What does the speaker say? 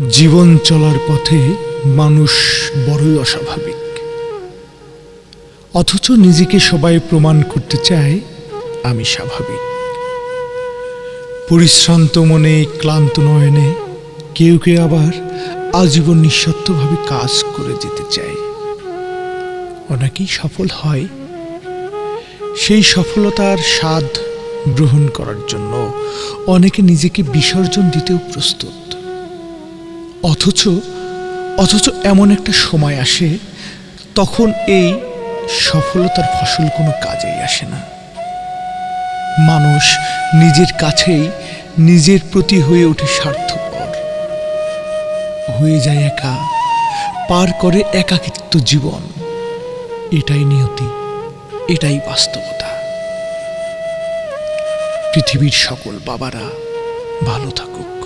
জীবন চলার পথে মানুষ বড়ই অস্বাভাবিক, অথচ নিজেকে সবাই প্রমাণ করতে চায় আমি স্বাভাবিক। পরিশ্রান্ত মনে, ক্লান্ত নয়নে কেউ কেউ আবার আজীবন নিঃস্বার্থভাবে কাজ করে যেতে চায়। অনেকেই সফল হয়, সেই সফলতার স্বাদ গ্রহণ করার জন্য অনেকে নিজেকে বিসর্জন দিতেও প্রস্তুত। অথচ এমন একটা সময় আসে, তখন এই সফলতার ফসল কোনো কাজেই আসে না। মানুষ নিজের কাছেই নিজের প্রতি হয়ে ওঠে স্বার্থপর, হয়ে যায় একা, পার করে একাকিত্ব জীবন। এটাই নিয়তি, এটাই বাস্তবতা। পৃথিবীর সকল বাবারা ভালো থাকুক।